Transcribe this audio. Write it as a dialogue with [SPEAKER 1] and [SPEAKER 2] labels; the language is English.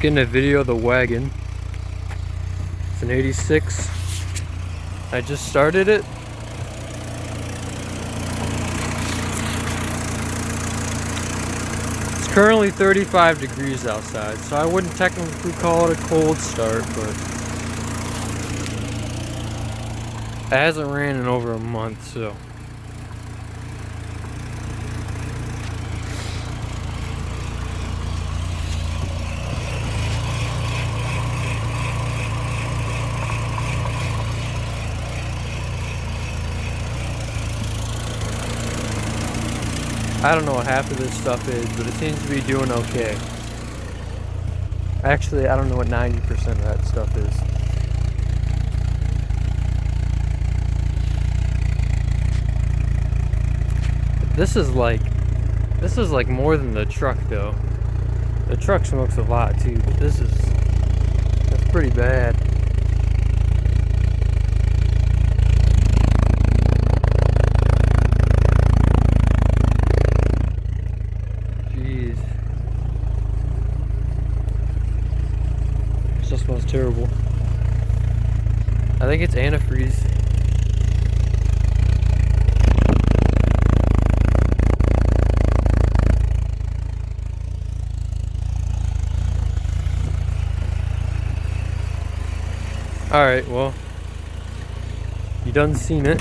[SPEAKER 1] getting a video of the wagon. It's an 86. I just started it. It's currently 35 degrees outside, so I wouldn't technically call it a cold start, but it hasn't ran in over a month, so. I don't know what half of this stuff is, but it seems to be doing okay. Actually, I don't know what 90% of that stuff is. This is like more than the truck though. The truck smokes a lot too, but that's pretty bad. Jeez. It still smells terrible. I think it's antifreeze. Alright, well, you done seen it.